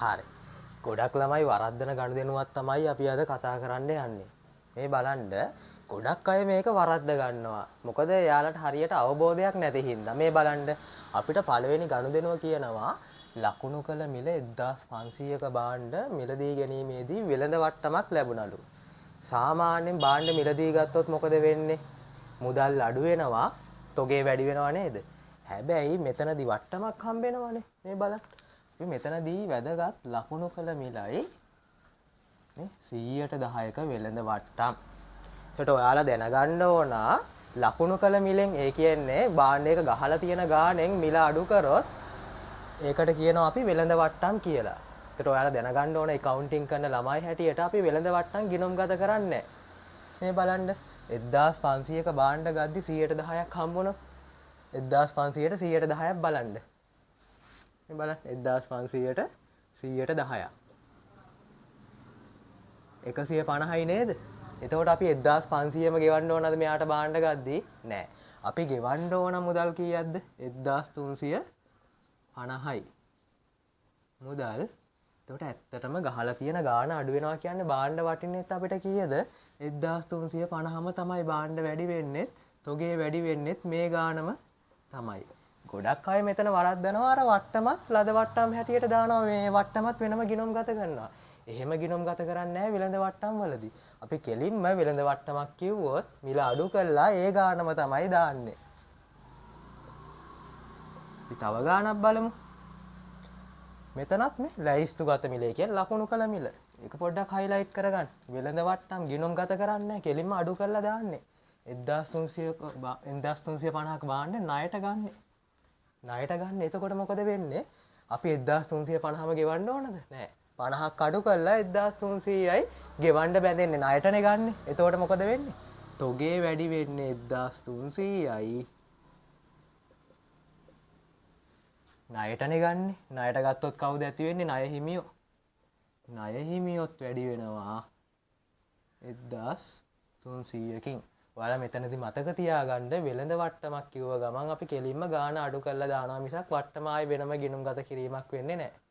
හරි. ගොඩක් ළමයි වරද්දන ගනුදෙනුවක් තමයි අපි අද කතා කරන්න යන්නේ. මේ බලන්න ගොඩක් අය මේක වරද්ද ගන්නවා. මොකද එයාලට හරියට අවබෝධයක් නැති හින්දා. මේ බලන්න අපිට පළවෙනි ගනුදෙනුව කියනවා ලකුණු කළ මිල 1500ක භාණ්ඩ මිලදී ගැනීමේදී වෙළඳ වට්ටමක් ලැබුණලු. සාමාන්‍යයෙන් භාණ්ඩ මිලදී ගත්තොත් මොකද වෙන්නේ? මුදල් අඩු වෙනවා, තොගේ වැඩි වෙනවා නේද? හැබැයි මෙතනදී වට්ටමක් හම්බ වෙනවනේ. මේ බලන්න. අපි මෙතනදී වැදගත් ලකුණු කළ මිලයි මේ 110ක වෙළඳ වට්ටම්. ඒකට ඔයාලා දැනගන්න ඕන ලකුණු කළ මිලෙන් ඒ කියන්නේ භාණ්ඩයක ගහලා තියෙන ගාණෙන් මිල අඩු කරොත් ඒකට කියනවා අපි වෙළඳ වට්ටම් කියලා. ඒකට ඔයාලා දැනගන්න ඕන accounting කරන ළමයි හැටියට අපි වෙළඳ වට්ටම් ගිණුම්ගත කරන්නේ මේ බලන්න 1500ක භාණ්ඩ ගද්දි 110ක් හම්බුණා. 1500ට 110ක් බලන්න. මේ බලන්න 1500ට 110ක් 150යි නේද? එතකොට අපි 1500ම ගෙවන්න ඕනද මෙයාට භාණ්ඩ ගද්දී? නෑ. අපි ගෙවන්න ඕන මුදල් කීයක්ද? 1350යි. මුදල්. එතකොට ඇත්තටම ගහලා තියෙන ගාණ අඩු වෙනවා කියන්නේ භාණ්ඩ වටින්නේත් අපිට කීයද? 1350ම තමයි භාණ්ඩ වැඩි වෙන්නේ. තොගේ වැඩි වෙන්නේත් මේ ගාණම තමයි. ගොඩක් අය මෙතන වරද්දනවා අර වට්ටමත් ලද වට්ටම් හැටියට දානවා මේ වට්ටමත් වෙනම ගිණුම් ගත කරනවා. එහෙම ගිණුම් ගත කරන්නේ නැහැ වෙළඳ වට්ටම් වලදී. අපි කෙලින්ම වෙළඳ වට්ටමක් කිව්වොත් මිල අඩු කළා ඒ ගානම තමයි දාන්නේ. අපි තව ගානක් බලමු. මෙතනත් මේ ලැයිස්තුගත මිලේ කියන්නේ ලකුණු කළ මිල. ඒක පොඩ්ඩක් හයිලයිට් කරගන්න. වෙළඳ වට්ටම් ගිණුම් ගත කරන්නේ නැහැ. කෙලින්ම අඩු කරලා දාන්නේ. 1350ක භාණ්ඩ ණයට ගන්නේ. ණයට ගන්න. එතකොට මොකද වෙන්නේ? අපි 1350ම ගෙවන්න ඕනද? නෑ. 50ක් අඩු කරලා 1300යි ගෙවන්න බැඳෙන්නේ ණයටනේ ගන්න. එතකොට මොකද වෙන්නේ? තොගේ වැඩි වෙන්නේ 1300යි. ණයටනේ ගන්න. ණයට ගත්තොත් කවුද ඇති වෙන්නේ? ණය හිමියෝ. ණය හිමියොත් වැඩි වෙනවා 1300කින්. ඔයාලා මෙතනදී මතක තියාගන්න වෙළඳ වට්ටමක් කිව්ව ගමන් අපි කෙලින්ම ගාන අඩු කරලා දානවා මිසක් වට්ටම ආයේ වෙනම ගිණුම් ගත කිරීමක් වෙන්නේ නැහැ.